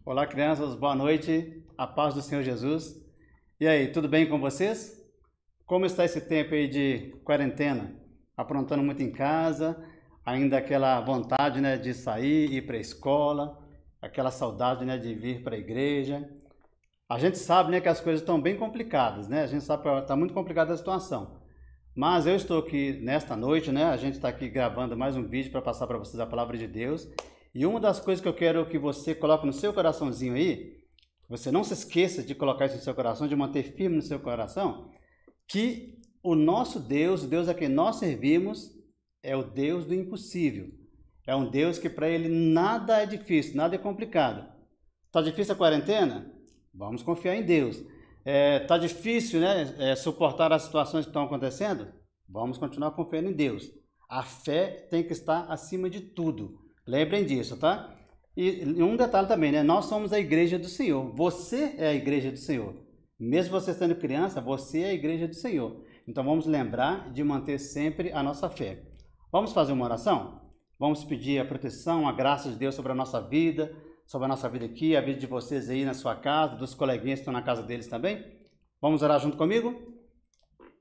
Olá, crianças, boa noite, a paz do Senhor Jesus. E aí, tudo bem com vocês? Como está esse tempo aí de quarentena? Aprontando muito em casa, ainda aquela vontade, né, de sair, ir para a escola, aquela saudade, né, de vir para a igreja. A gente sabe, né, que as coisas estão bem complicadas, né? A gente sabe que está muito complicada a situação. Mas eu estou aqui nesta noite, né? A gente está aqui gravando mais um vídeo para passar para vocês a palavra de Deus. E uma das coisas que eu quero que você coloque no seu coraçãozinho aí, você não se esqueça de colocar isso no seu coração, de manter firme no seu coração, que o nosso Deus, o Deus a quem nós servimos, é o Deus do impossível. É um Deus que para ele nada é difícil, nada é complicado. Está difícil a quarentena? Vamos confiar em Deus. Está difícil, né, suportar as situações que estão acontecendo? Vamos continuar confiando em Deus. A fé tem que estar acima de tudo. Lembrem disso, tá? E um detalhe também, né? Nós somos a igreja do Senhor. Você é a igreja do Senhor. Mesmo você sendo criança, você é a igreja do Senhor. Então vamos lembrar de manter sempre a nossa fé. Vamos fazer uma oração? Vamos pedir a proteção, a graça de Deus sobre a nossa vida, sobre a nossa vida aqui, a vida de vocês aí na sua casa, dos coleguinhas que estão na casa deles também. Vamos orar junto comigo?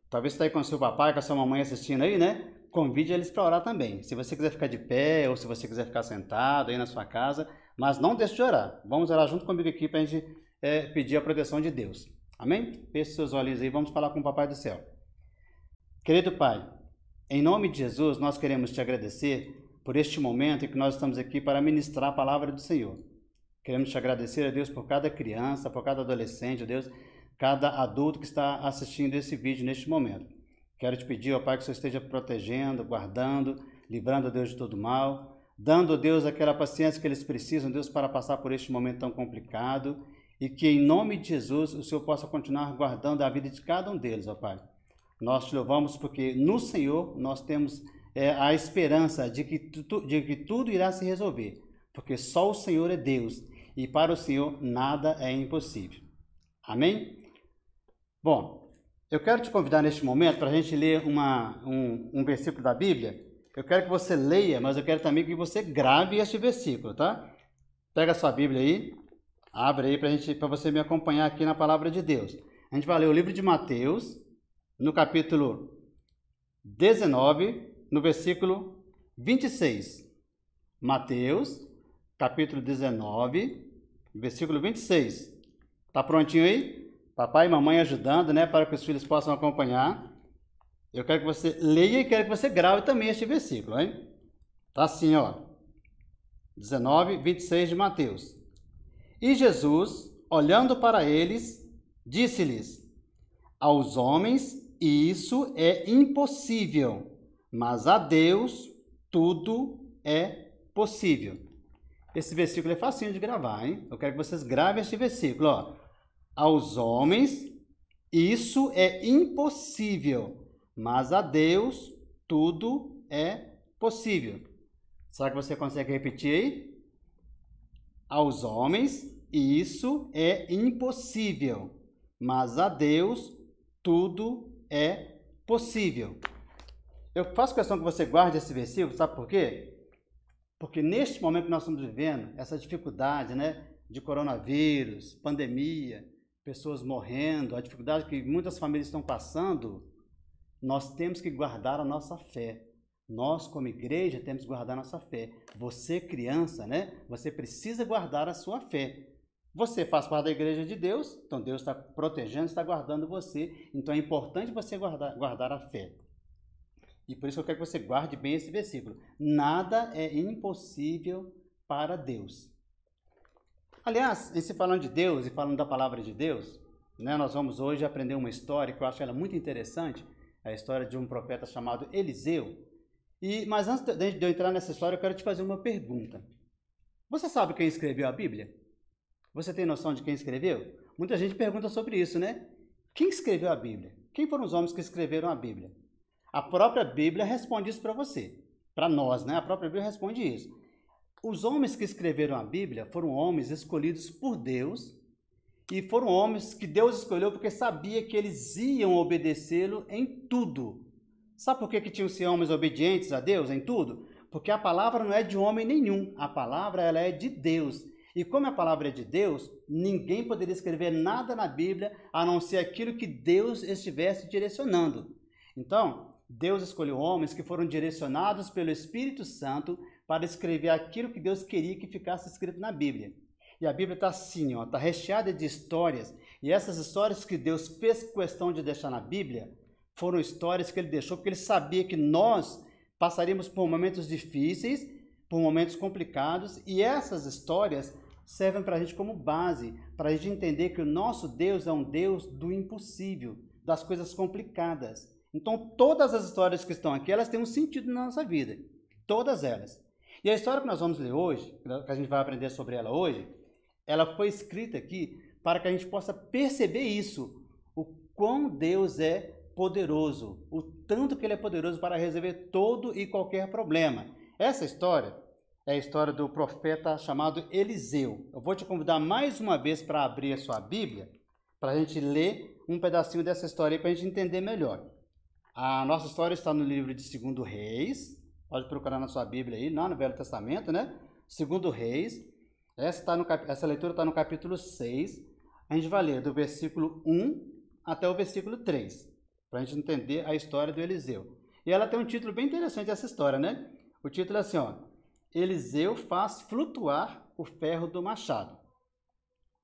Talvez você está aí com o seu papai, com a sua mamãe assistindo aí, né? Convide eles para orar também. Se você quiser ficar de pé ou se você quiser ficar sentado aí na sua casa, mas não deixe de orar. Vamos orar junto comigo aqui para a gente pedir a proteção de Deus. Amém? Feche seus olhos aí, vamos falar com o Papai do Céu. Querido Pai, em nome de Jesus, nós queremos te agradecer por este momento em que nós estamos aqui para ministrar a palavra do Senhor. Queremos te agradecer, a Deus, por cada criança, por cada adolescente, a Deus, cada adulto que está assistindo esse vídeo neste momento. Quero te pedir, ó Pai, que o Senhor esteja protegendo, guardando, livrando, Deus, de todo mal, dando, Deus, aquela paciência que eles precisam, Deus, para passar por este momento tão complicado e que, em nome de Jesus, o Senhor possa continuar guardando a vida de cada um deles, ó Pai. Nós te louvamos porque no Senhor nós temos a esperança de que tudo irá se resolver, porque só o Senhor é Deus e para o Senhor nada é impossível. Amém? Bom, eu quero te convidar neste momento para a gente ler um versículo da Bíblia. Eu quero que você leia, mas eu quero também que você grave este versículo, tá? Pega a sua Bíblia aí, abre aí para você me acompanhar aqui na palavra de Deus. A gente vai ler o livro de Mateus, no capítulo 19, no versículo 26. Mateus, capítulo 19, versículo 26. Tá prontinho aí? Papai e mamãe ajudando, né, para que os filhos possam acompanhar. Eu quero que você leia e quero que você grave também este versículo, hein? Tá assim, ó. 19, 26 de Mateus. E Jesus, olhando para eles, disse-lhes: aos homens isso é impossível, mas a Deus tudo é possível. Esse versículo é facinho de gravar, hein? Eu quero que vocês gravem este versículo, ó. Aos homens isso é impossível, mas a Deus tudo é possível. Será que você consegue repetir aí? Aos homens isso é impossível, mas a Deus tudo é possível. Eu faço questão que você guarde esse versículo, sabe por quê? Porque neste momento que nós estamos vivendo, essa dificuldade, né, de coronavírus, pandemia, pessoas morrendo, a dificuldade que muitas famílias estão passando, nós temos que guardar a nossa fé. Nós, como igreja, temos que guardar a nossa fé. Você, criança, né, você precisa guardar a sua fé. Você faz parte da igreja de Deus, então Deus está protegendo, está guardando você. Então é importante você guardar a fé. E por isso eu quero que você guarde bem esse versículo. Nada é impossível para Deus. Aliás, em se falando de Deus e falando da palavra de Deus, né, nós vamos hoje aprender uma história que eu acho ela muito interessante, a história de um profeta chamado Eliseu. Mas antes de eu entrar nessa história, eu quero te fazer uma pergunta. Você sabe quem escreveu a Bíblia? Você tem noção de quem escreveu? Muita gente pergunta sobre isso, né? Quem escreveu a Bíblia? Quem foram os homens que escreveram a Bíblia? A própria Bíblia responde isso para você. Para nós, né? A própria Bíblia responde isso. Os homens que escreveram a Bíblia foram homens escolhidos por Deus e foram homens que Deus escolheu porque sabia que eles iam obedecê-lo em tudo. Sabe por que tinham que ser homens obedientes a Deus em tudo? Porque a palavra não é de homem nenhum, a palavra ela é de Deus. E como a palavra é de Deus, ninguém poderia escrever nada na Bíblia a não ser aquilo que Deus estivesse direcionando. Então, Deus escolheu homens que foram direcionados pelo Espírito Santo para escrever aquilo que Deus queria que ficasse escrito na Bíblia. E a Bíblia está assim, está recheada de histórias. E essas histórias que Deus fez questão de deixar na Bíblia foram histórias que Ele deixou porque Ele sabia que nós passaríamos por momentos difíceis, por momentos complicados. E essas histórias servem para a gente como base, para a gente entender que o nosso Deus é um Deus do impossível, das coisas complicadas. Então, todas as histórias que estão aqui, elas têm um sentido na nossa vida. Todas elas. E a história que nós vamos ler hoje, que a gente vai aprender sobre ela hoje, ela foi escrita aqui para que a gente possa perceber isso, o quão Deus é poderoso, o tanto que Ele é poderoso para resolver todo e qualquer problema. Essa história é a história do profeta chamado Eliseu. Eu vou te convidar mais uma vez para abrir a sua Bíblia, para a gente ler um pedacinho dessa história para a gente entender melhor. A nossa história está no livro de 2 Reis, pode procurar na sua Bíblia aí, lá no Velho Testamento, né? 2 Reis, essa leitura está no capítulo 6, a gente vai ler do versículo 1 até o versículo 3, para a gente entender a história do Eliseu. E ela tem um título bem interessante, essa história, né? O título é assim, Eliseu faz flutuar o ferro do machado.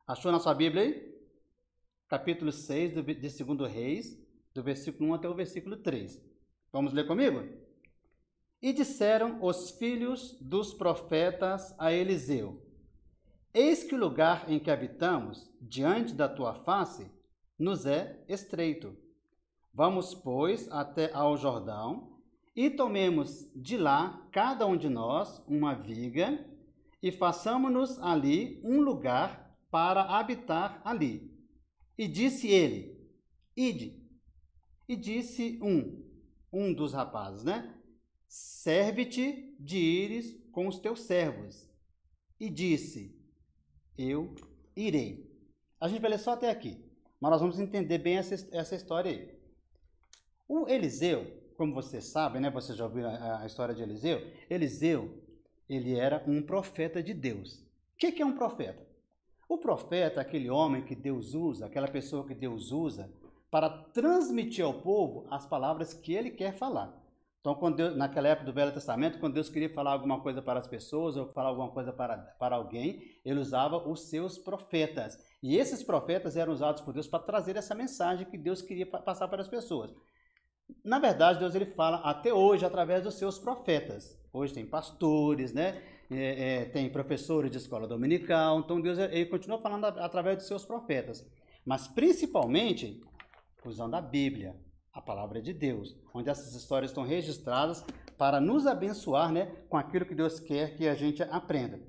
Achou na sua Bíblia aí? Capítulo 6 de 2 Reis, do versículo 1 até o versículo 3. Vamos ler comigo? E disseram os filhos dos profetas a Eliseu: Eis que o lugar em que habitamos, diante da tua face, nos é estreito. Vamos, pois, até ao Jordão, e tomemos de lá, cada um de nós, uma viga, e façamos-nos ali um lugar para habitar ali. E disse ele: Ide. E disse um dos rapazes, né? Serve-te de ires com os teus servos. E disse: Eu irei. A gente vai ler só até aqui, mas nós vamos entender bem essa história aí. O Eliseu, como vocês sabem, né? Você já ouviu a história de Eliseu? Eliseu, ele era um profeta de Deus. O que é um profeta? O profeta é aquele homem que Deus usa, aquela pessoa que Deus usa para transmitir ao povo as palavras que ele quer falar. Então, quando Deus, naquela época do Velho Testamento, quando Deus queria falar alguma coisa para as pessoas ou falar alguma coisa para alguém, ele usava os seus profetas. E esses profetas eram usados por Deus para trazer essa mensagem que Deus queria passar para as pessoas. Na verdade, Deus ele fala até hoje através dos seus profetas. Hoje tem pastores, né? Tem professores de escola dominical. Então, Deus ele continua falando através dos seus profetas. Mas, principalmente, usando a Bíblia, a palavra de Deus, onde essas histórias estão registradas para nos abençoar, né, com aquilo que Deus quer que a gente aprenda.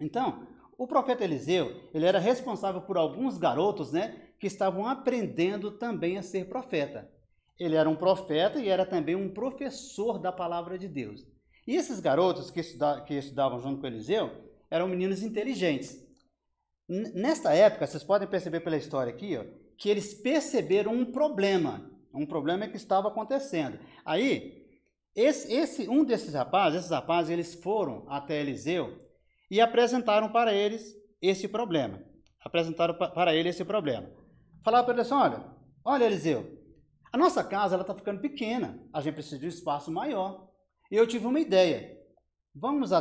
Então, o profeta Eliseu, ele era responsável por alguns garotos, né, que estavam aprendendo também a ser profeta. Ele era um profeta e era também um professor da palavra de Deus. E esses garotos que estudavam junto com Eliseu eram meninos inteligentes. Nesta época, vocês podem perceber pela história aqui, que eles perceberam um problema que estava acontecendo. Aí, um desses rapazes, esses rapazes, eles foram até Eliseu e apresentaram para eles esse problema. Falaram para ele assim, olha Eliseu, a nossa casa está ficando pequena, a gente precisa de um espaço maior. E eu tive uma ideia. Vamos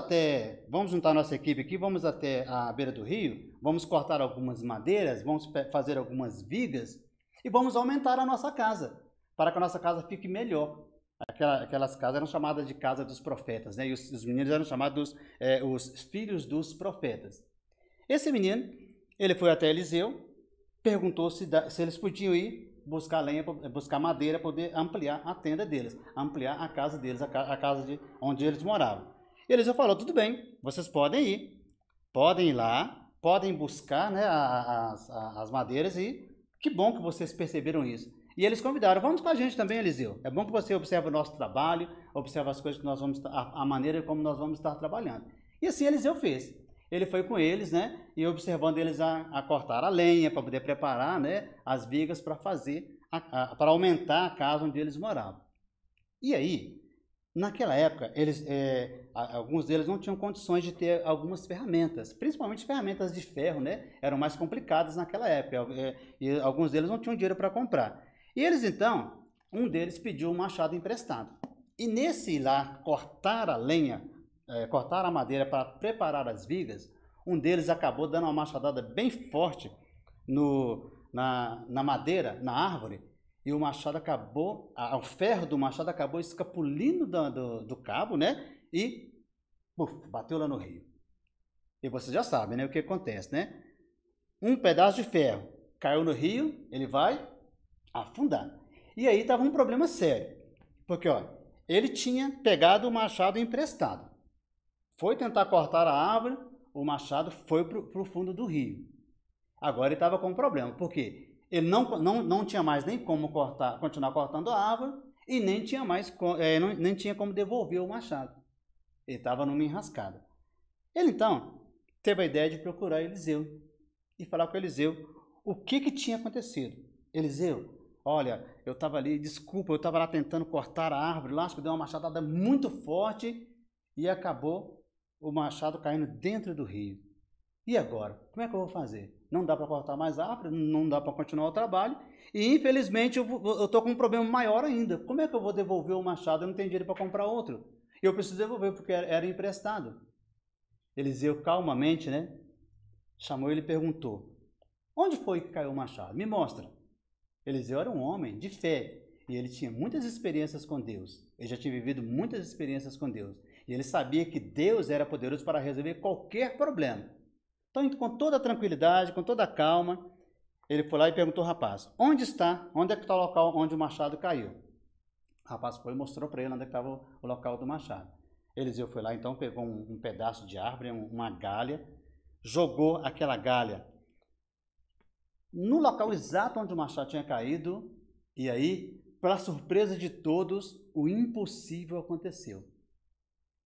juntar nossa equipe aqui, vamos até a beira do rio, vamos cortar algumas madeiras, vamos fazer algumas vigas e vamos aumentar a nossa casa, para que a nossa casa fique melhor. Aquelas casas eram chamadas de casa dos profetas, né? E os meninos eram chamados os filhos dos profetas. Esse menino, ele foi até Eliseu, perguntou se eles podiam ir buscar lenha, buscar madeira, para poder ampliar a tenda deles, ampliar a casa deles, a casa onde eles moravam. Eliseu falou, tudo bem, vocês podem ir lá, podem buscar, né, as madeiras e que bom que vocês perceberam isso. E eles convidaram, vamos com a gente também, Eliseu. É bom que você observe o nosso trabalho, observe as coisas que nós vamos, a maneira como nós vamos estar trabalhando. E assim Eliseu fez. Ele foi com eles, né, e observando eles a cortar a lenha, para poder preparar, né, as vigas para fazer, para aumentar a casa onde eles moravam. E aí, Naquela época, alguns deles não tinham condições de ter algumas ferramentas, principalmente ferramentas de ferro, né? Eram mais complicadas naquela época, e alguns deles não tinham dinheiro para comprar. E eles então, um deles pediu um machado emprestado. E nesse ir lá cortar a lenha, cortar a madeira para preparar as vigas, um deles acabou dando uma machadada bem forte na madeira, na árvore, e o machado acabou, o ferro do machado acabou escapulindo do cabo, né? E bateu lá no rio. E vocês já sabem, né, o que acontece, né? Um pedaço de ferro caiu no rio, ele vai afundar. E aí estava um problema sério, porque ó, ele tinha pegado o machado emprestado. Foi tentar cortar a árvore, o machado foi para o fundo do rio. Agora ele estava com um problema, porque ele não tinha mais nem como continuar cortando a árvore e nem tinha nem tinha como devolver o machado. Ele estava numa enrascada. Ele então teve a ideia de procurar Eliseu e falar com Eliseu o que tinha acontecido. Eliseu, olha, eu estava ali, desculpa, eu estava lá tentando cortar a árvore, lá acho que deu uma machadada muito forte e acabou o machado caindo dentro do rio. E agora? Como é que eu vou fazer? Não dá para cortar mais árvore, não dá para continuar o trabalho. E infelizmente eu estou com um problema maior ainda. Como é que eu vou devolver o machado? Eu não tenho dinheiro para comprar outro. E eu preciso devolver porque era emprestado. Eliseu calmamente, né, chamou ele e perguntou: onde foi que caiu o machado? Me mostra. Eliseu era um homem de fé e ele tinha muitas experiências com Deus. Ele já tinha vivido muitas experiências com Deus. E ele sabia que Deus era poderoso para resolver qualquer problema. Então, com toda a tranquilidade, com toda a calma, ele foi lá e perguntou ao rapaz: onde é que está o local onde o machado caiu? O rapaz foi e mostrou para ele onde estava o local do machado. Eliseu foi lá, então, pegou um pedaço de árvore, uma galha, jogou aquela galha no local exato onde o machado tinha caído, e aí, para surpresa de todos, o impossível aconteceu.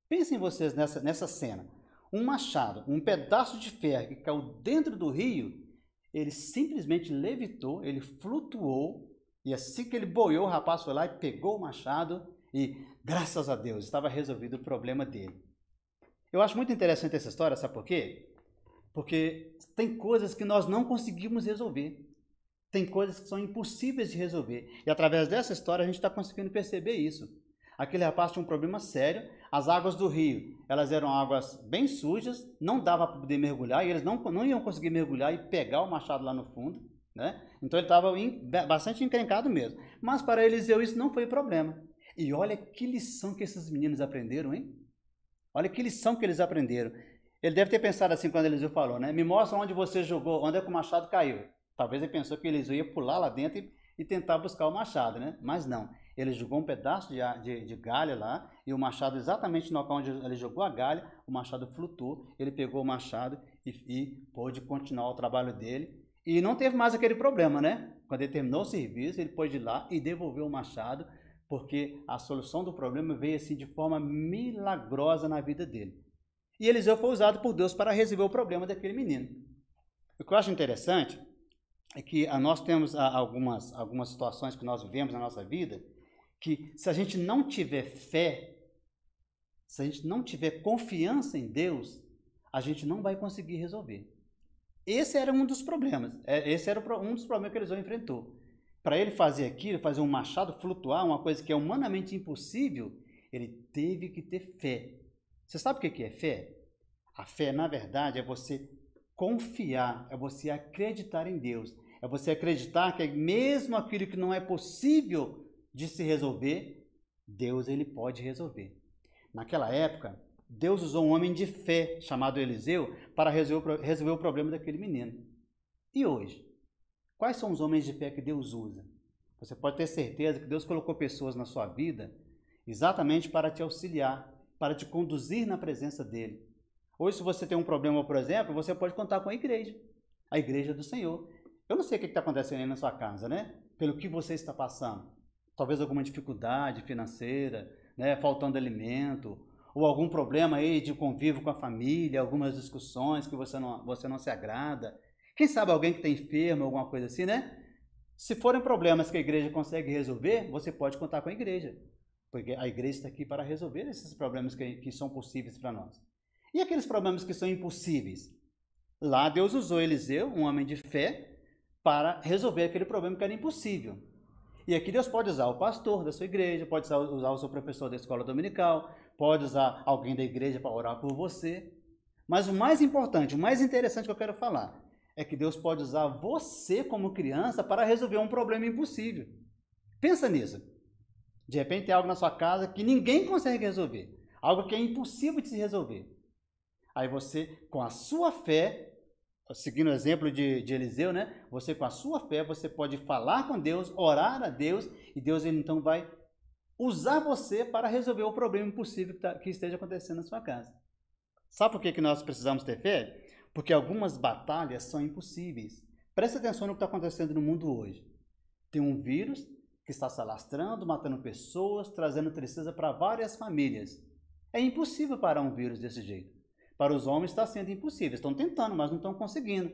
Pensem vocês nessa cena. Um machado, um pedaço de ferro que caiu dentro do rio, ele simplesmente levitou, ele flutuou, e assim que ele boiou, o rapaz foi lá e pegou o machado e, graças a Deus, estava resolvido o problema dele. Eu acho muito interessante essa história, sabe por quê? Porque tem coisas que nós não conseguimos resolver. Tem coisas que são impossíveis de resolver. E através dessa história a gente está conseguindo perceber isso. Aquele rapaz tinha um problema sério, as águas do rio, elas eram águas bem sujas, não dava para poder mergulhar, e eles não iam conseguir mergulhar e pegar o machado lá no fundo, né? Então ele estava bastante encrencado mesmo. Mas para Eliseu isso não foi problema. E olha que lição que esses meninos aprenderam, hein? Olha que lição que eles aprenderam. Ele deve ter pensado assim quando Eliseu falou, né? Me mostra onde você jogou, onde é que o machado caiu. Talvez ele pensou que Eliseu ia pular lá dentro e tentar buscar o machado, né? Mas não. Ele jogou um pedaço de galha lá, e o machado, exatamente no local onde ele jogou a galha, o machado flutuou, ele pegou o machado e pôde continuar o trabalho dele. E não teve mais aquele problema, né? Quando ele terminou o serviço, ele pôde ir lá e devolver o machado, porque a solução do problema veio assim de forma milagrosa na vida dele. E Eliseu foi usado por Deus para resolver o problema daquele menino. O que eu acho interessante é que nós temos algumas situações que nós vivemos na nossa vida, que se a gente não tiver fé, se a gente não tiver confiança em Deus, a gente não vai conseguir resolver. Esse era um dos problemas. Esse era um dos problemas que Eliseu enfrentou. Para ele fazer aquilo, fazer um machado flutuar, uma coisa que é humanamente impossível, ele teve que ter fé. Você sabe o que é fé? A fé, na verdade, é você confiar, é você acreditar em Deus. É você acreditar que mesmo aquilo que não é possível de se resolver, Deus ele pode resolver. Naquela época, Deus usou um homem de fé chamado Eliseu para resolver o problema daquele menino. E hoje? Quais são os homens de fé que Deus usa? Você pode ter certeza que Deus colocou pessoas na sua vida exatamente para te auxiliar, para te conduzir na presença dele. Hoje, se você tem um problema, por exemplo, você pode contar com a igreja do Senhor. Eu não sei o que está acontecendo aí na sua casa, né? Pelo que você está passando. Talvez alguma dificuldade financeira, né? Faltando alimento, ou algum problema aí de convívio com a família, algumas discussões que você não se agrada. Quem sabe alguém que está enfermo, alguma coisa assim, né? Se forem problemas que a igreja consegue resolver, você pode contar com a igreja. Porque a igreja está aqui para resolver esses problemas que são possíveis para nós. E aqueles problemas que são impossíveis? Lá Deus usou Eliseu, um homem de fé, para resolver aquele problema que era impossível. E aqui Deus pode usar o pastor da sua igreja, pode usar o seu professor da escola dominical, pode usar alguém da igreja para orar por você. Mas o mais importante, o mais interessante que eu quero falar, é que Deus pode usar você como criança para resolver um problema impossível. Pensa nisso. De repente tem algo na sua casa que ninguém consegue resolver. Algo que é impossível de se resolver. Aí você, com a sua fé, seguindo o exemplo de Eliseu, né? Você com a sua fé, você pode falar com Deus, orar a Deus, e Deus ele, então vai usar você para resolver o problema impossível que esteja acontecendo na sua casa. Sabe por que nós precisamos ter fé? Porque algumas batalhas são impossíveis. Preste atenção no que está acontecendo no mundo hoje. Tem um vírus que está se alastrando, matando pessoas, trazendo tristeza para várias famílias. É impossível parar um vírus desse jeito. Para os homens está sendo impossível. Estão tentando, mas não estão conseguindo.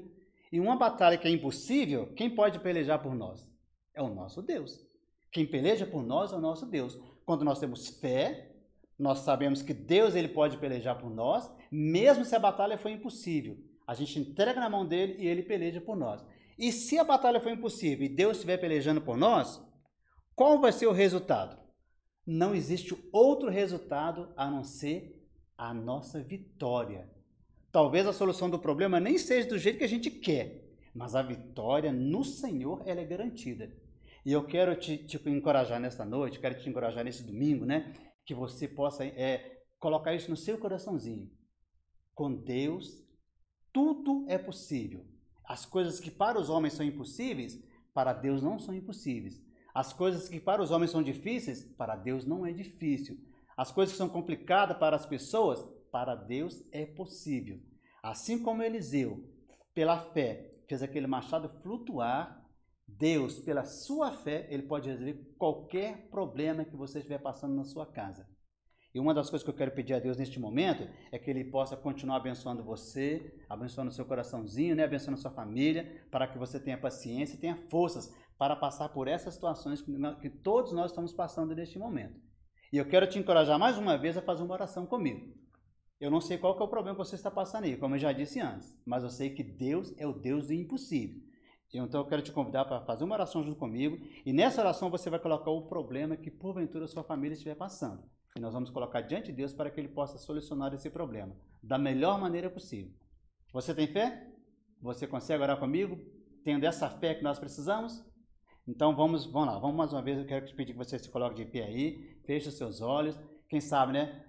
E uma batalha que é impossível, quem pode pelejar por nós? É o nosso Deus. Quem peleja por nós é o nosso Deus. Quando nós temos fé, nós sabemos que Deus ele pode pelejar por nós, mesmo se a batalha for impossível. A gente entrega na mão dele e ele peleja por nós. E se a batalha for impossível e Deus estiver pelejando por nós, qual vai ser o resultado? Não existe outro resultado a não ser a nossa vitória. Talvez a solução do problema nem seja do jeito que a gente quer, mas a vitória no Senhor ela é garantida. E eu quero te encorajar nesta noite, quero te encorajar nesse domingo, né? Que você possa colocar isso no seu coraçãozinho. Com Deus, tudo é possível. As coisas que para os homens são impossíveis, para Deus não são impossíveis. As coisas que para os homens são difíceis, para Deus não é difícil. As coisas que são complicadas para as pessoas, para Deus é possível. Assim como Eliseu, pela fé, fez aquele machado flutuar, Deus, pela sua fé, ele pode resolver qualquer problema que você estiver passando na sua casa. E uma das coisas que eu quero pedir a Deus neste momento é que Ele possa continuar abençoando você, abençoando o seu coraçãozinho, né? Abençoando a sua família, para que você tenha paciência e tenha forças para passar por essas situações que todos nós estamos passando neste momento. E eu quero te encorajar mais uma vez a fazer uma oração comigo. Eu não sei qual que é o problema que você está passando aí, como eu já disse antes, mas eu sei que Deus é o Deus do impossível. Então eu quero te convidar para fazer uma oração junto comigo, e nessa oração você vai colocar o problema que porventura a sua família estiver passando. E nós vamos colocar diante de Deus para que Ele possa solucionar esse problema da melhor maneira possível. Você tem fé? Você consegue orar comigo? Tendo essa fé que nós precisamos? Então vamos lá, vamos mais uma vez, eu quero te pedir que você se coloque de pé aí, feche os seus olhos. Quem sabe, né,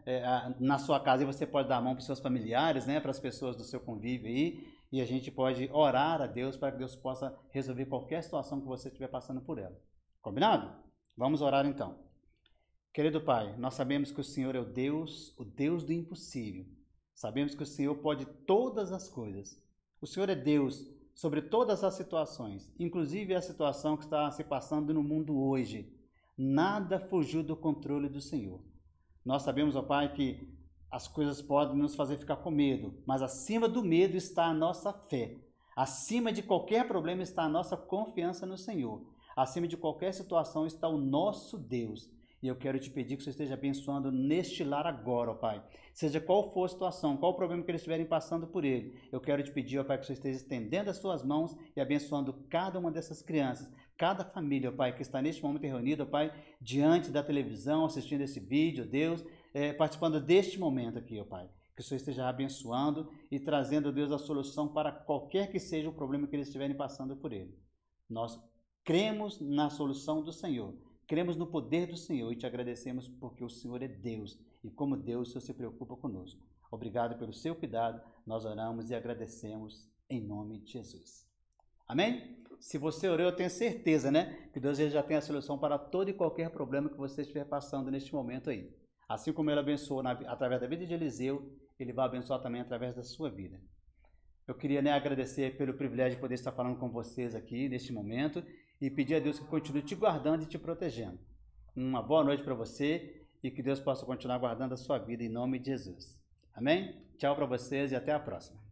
na sua casa você pode dar a mão para os seus familiares, né, para as pessoas do seu convívio aí, e a gente pode orar a Deus para que Deus possa resolver qualquer situação que você estiver passando por ela. Combinado? Vamos orar então. Querido Pai, nós sabemos que o Senhor é o Deus do impossível. Sabemos que o Senhor pode todas as coisas. O Senhor é Deus sobre todas as situações, inclusive a situação que está se passando no mundo hoje. Nada fugiu do controle do Senhor. Nós sabemos, ó Pai, que as coisas podem nos fazer ficar com medo, mas acima do medo está a nossa fé. Acima de qualquer problema está a nossa confiança no Senhor. Acima de qualquer situação está o nosso Deus. E eu quero te pedir que você esteja abençoando neste lar agora, ó Pai. Seja qual for a situação, qual o problema que eles estiverem passando por ele, eu quero te pedir, ó Pai, que você esteja estendendo as suas mãos e abençoando cada uma dessas crianças, cada família, ó Pai, que está neste momento reunida, ó Pai, diante da televisão, assistindo esse vídeo, Deus, participando deste momento aqui, ó Pai. Que o Senhor esteja abençoando e trazendo, Deus, a solução para qualquer que seja o problema que eles estiverem passando por ele. Nós cremos na solução do Senhor. Cremos no poder do Senhor e te agradecemos porque o Senhor é Deus e como Deus o Senhor se preocupa conosco. Obrigado pelo seu cuidado, nós oramos e agradecemos em nome de Jesus. Amém? Se você orou, eu tenho certeza, né, que Deus já tem a solução para todo e qualquer problema que você estiver passando neste momento aí. Assim como Ele abençoou através da vida de Eliseu, Ele vai abençoar também através da sua vida. Eu queria, né, agradecer pelo privilégio de poder estar falando com vocês aqui neste momento e pedir a Deus que continue te guardando e te protegendo. Uma boa noite para você e que Deus possa continuar guardando a sua vida em nome de Jesus. Amém? Tchau para vocês e até a próxima.